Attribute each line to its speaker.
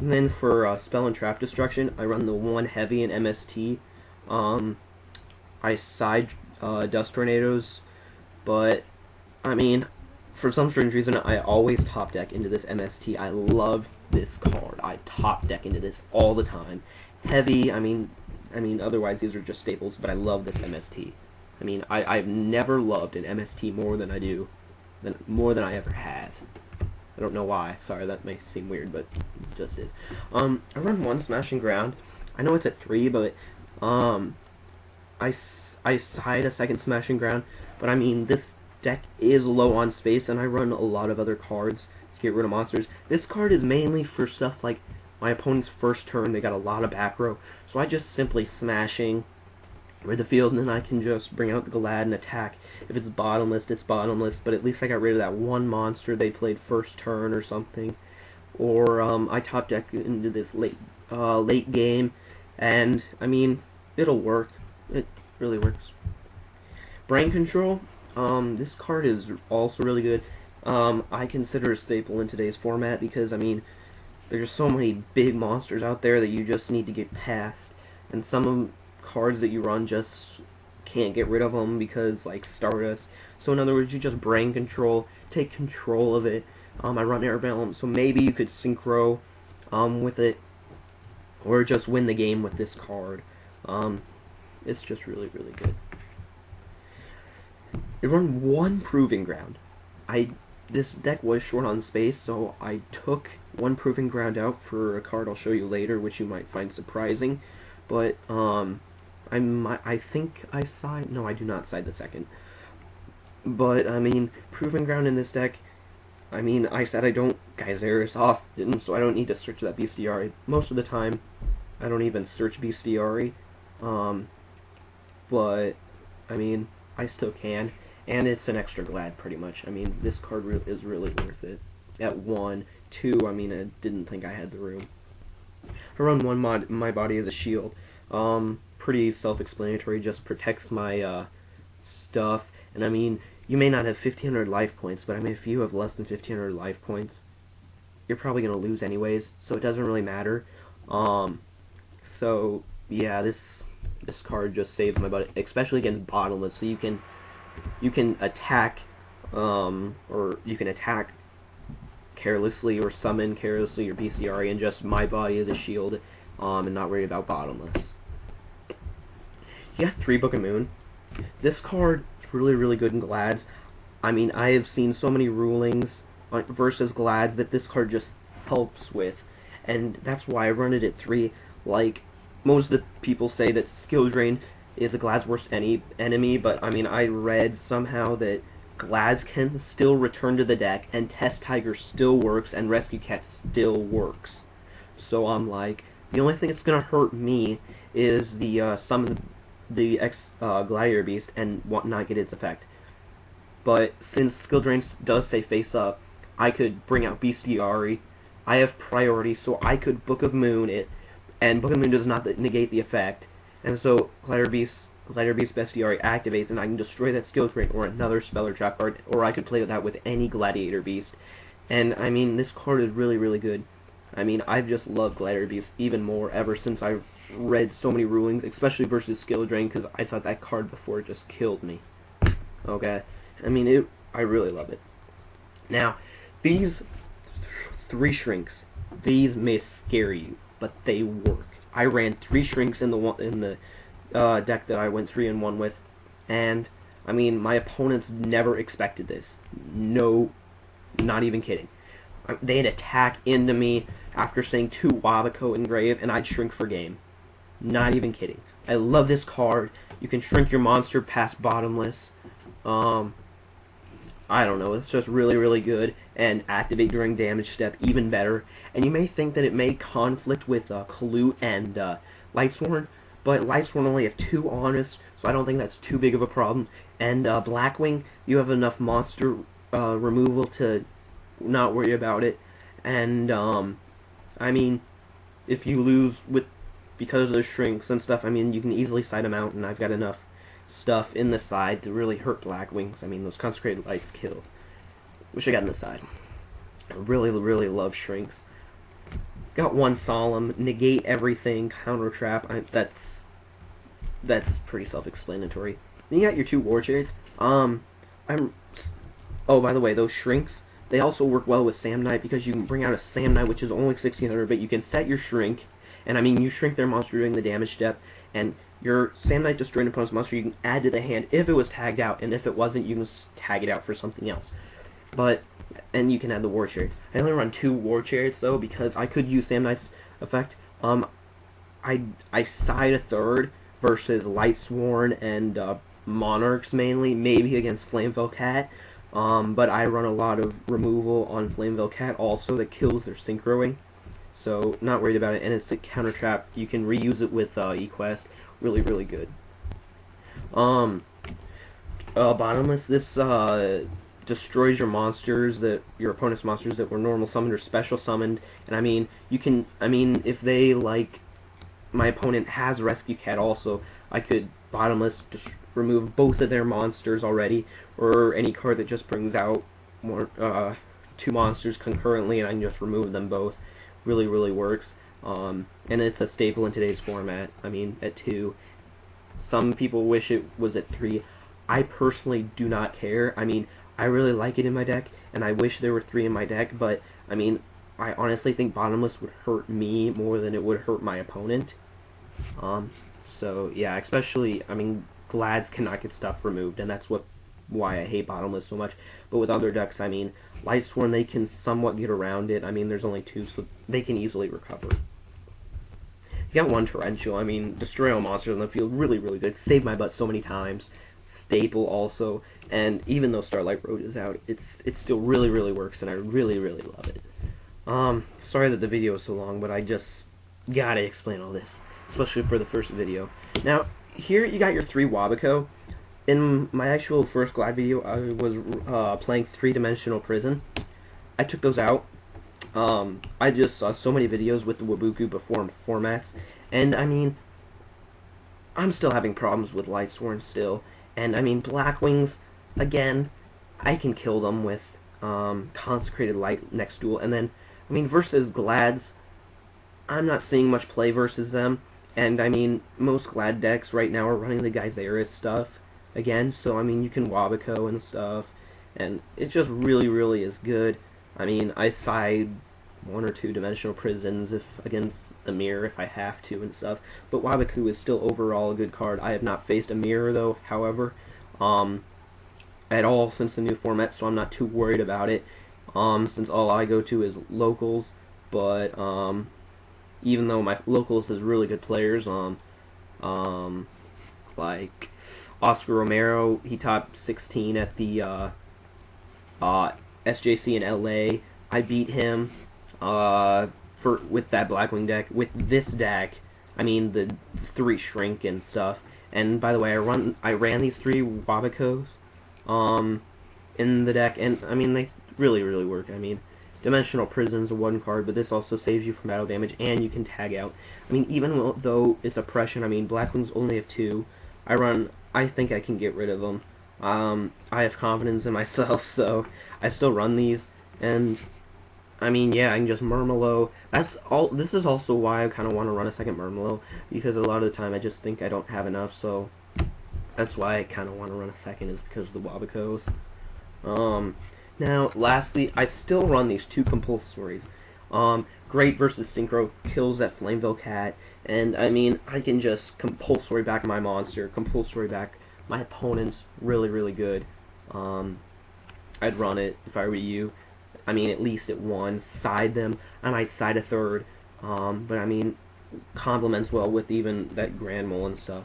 Speaker 1: And then for spell and trap destruction, I run the 1 heavy and MST. Um, I side dust tornadoes, but I mean, for some strange reason, I always top deck into this MST. I love this card. I top deck into this all the time. Heavy, otherwise these are just staples, but I love this MST. I've never loved an MST more than I ever have. I don't know why. Sorry, that may seem weird, but it just is. I run 1 smashing ground. I know it's at 3, but I side a 2nd smashing ground. But I mean, this deck is low on space, and I run a lot of other cards to get rid of monsters. This card is mainly for stuff like my opponent's first turn. They got a lot of back row, so I just simply smashing rid the field, and then I can just bring out the Glad and attack. If it's bottomless, it's bottomless, but at least I got rid of that one monster they played first turn or something. Or I top deck into this late game, and I mean, it'll work. It really works. Brain Control. This card is also really good. I consider a staple in today's format because, I mean, there's so many big monsters out there that you just need to get past, and some of them cards that you run just can't get rid of them because, like, Stardust. So in other words, you just brain control, take control of it. I run Airbellum, so maybe you could synchro with it, or just win the game with this card. It's just really, really good. I run 1 Proving Ground. This deck was short on space, so I took 1 Proving Ground out for a card I'll show you later, which you might find surprising. But I think I side. No, I do not side the 2nd. But I mean, Proving Ground in this deck. I mean, I said I don't Geyseris often, so I don't need to search that Bestiary. Most of the time, I don't even search Bestiary. But I mean, I still can, and it's an extra Glad pretty much. I mean, this card is really worth it. At 1, 2, I mean, I didn't think I had the room. I run 1 My Body as a Shield. Pretty self-explanatory, just protects my stuff. And I mean, you may not have 1,500 life points, but I mean, if you have less than 1,500 life points, you're probably going to lose anyways, so it doesn't really matter. So yeah, this card just saves my butt, especially against bottomless. So you can attack, or you can attack carelessly or summon carelessly your Bestiary and just My Body as a shield, and not worry about bottomless. You got 3 Book of Moon. This card is really, really good in Glads. I mean, I have seen so many rulings versus Glads that this card just helps with, and that's why I run it at 3. Like, most of the people say that Skill Drain is a Glad's worst enemy, but I mean, I read somehow that Glads can still return to the deck, and Test Tiger still works, and Rescue Cat still works. So I'm like, the only thing that's gonna hurt me is the summon the Gladiator Beast and not get its effect. But since Skill Drain does say face up, I could bring out Bestiary. I have priority, so I could Book of Moon it, and Book of Moon does not negate the effect, and so Gladiator Beast Bestiary activates, and I can destroy that Skill Drain or another spell or trap card, or I could play that with any Gladiator Beast. And I mean, this card is really, really good. I mean, I've just loved Gladiator Beast even more ever since I've read so many rulings, especially versus Skill Drain, because I thought that card before just killed me. Okay, I mean, I really love it. Now, these 3 shrinks, these may scare you, but they work. I ran 3 shrinks in the deck that I went 3-1 with, and I mean, my opponents never expected this. No, not even kidding. They'd attack into me after saying 2 Wabico engrave, and I'd shrink for game. Not even kidding. I love this card. You can shrink your monster past bottomless. I don't know, it's just really, really good, and activate during damage step, even better. And you may think that it may conflict with Kalut and Lightsworn, but Lightsworn only have 2 honest, so I don't think that's too big of a problem. And Blackwing, you have enough monster removal to not worry about it. And I mean, if you lose because of the shrinks and stuff, I mean, you can easily side them out, and I've got enough stuff in the side to really hurt Blackwings. I mean, those Consecrated Lights kill. Wish I got in the side. I really, really love shrinks. got one Solemn, negate everything, counter trap. That's pretty self-explanatory. Then you got your two War Chariots. I'm. Oh, by the way, those shrinks, they also work well with Sam Knight because you can bring out a Sam Knight, which is only 1600, but you can set your shrink, and I mean, you shrink their monster during the damage step, and your Sam Knight destroying an opponent's monster you can add to the hand if it was tagged out, and if it wasn't, you can tag it out for something else. But, and you can add the War Chariots. I only run 2 War Chariots, though, because I could use Sam Knight's effect. I side a third versus Lightsworn and Monarchs mainly, maybe against Flamevell Cat. But I run a lot of removal on Flamevell Cat also that kills their synchroing. So, not worried about it, and it's a counter trap. You can reuse it with eQuest. Really, really good. Bottomless, this destroys your monsters, your opponent's monsters that were normal summoned or special summoned. And I mean, if they, like, my opponent has Rescue Cat also, I could Bottomless just remove both of their monsters already, or any card that just brings out two monsters concurrently, and I can just remove them both. Really, really works. And it's a staple in today's format. I mean, at 2. Some people wish it was at 3. I personally do not care. I mean, I really like it in my deck, and I wish there were 3 in my deck, but, I mean, I honestly think Bottomless would hurt me more than it would hurt my opponent. So, yeah, especially, I mean, Glads cannot get stuff removed, and that's why I hate Bottomless so much. But with other decks, I mean, Lightsworn, they can somewhat get around it. I mean, there's only 2, so they can easily recover. You got 1 Torrential. I mean, destroy all monsters on the field. Really, really good. Saved my butt so many times. Staple also. And even though Starlight Road is out, it still really, really works, and I really, really love it. Sorry that the video is so long, but I just gotta explain all this, especially for the first video. Now, here you got your 3 Wabico. In my actual first Glad video, I was playing 3-dimensional Prison. I took those out. I just saw so many videos with the Wabuku before formats, and I mean, I'm still having problems with Lightsworn still. And I mean, Blackwings, again, I can kill them with Consecrated Light next duel. And then, I mean, versus Glads, I'm not seeing much play versus them. And I mean, most Glad decks right now are running the Geyseris stuff again. So I mean, you can Wabico and stuff, and it just really, really is good. I mean, I side 1 or 2 dimensional prisons against a mirror if I have to and stuff. But Wabiku is still overall a good card. I have not faced a mirror though, however, at all since the new format, so I'm not too worried about it. Since all I go to is locals, but even though my locals has really good players, like Oscar Romero, he topped 16 at the SJC in LA. I beat him with that Blackwing deck. With this deck, I mean the 3 shrink and stuff. And by the way, I ran these 3 Wabicos in the deck, and I mean they really, really work. I mean, Dimensional Prison's a 1 card, but this also saves you from battle damage, and you can tag out. I mean, even though it's oppression, I mean Blackwings only have 2. I think I can get rid of them. I have confidence in myself, so I still run these, and I mean, yeah, I can just Murmillo. This is also why I kind of want to run a second Murmillo, because a lot of the time I just think I don't have enough, so that's why I kind of want to run a second, is because of the Wabicos. Now, lastly, I still run these 2 compulsories. Great versus Synchro kills that Flameville Cat, and I mean, I can just compulsory back my monster, compulsory back my opponent's really, really good. I'd run it if I were you. I mean, at least at 1, side them. I might side a third, but I mean, complements well with even that Grand Mole and stuff.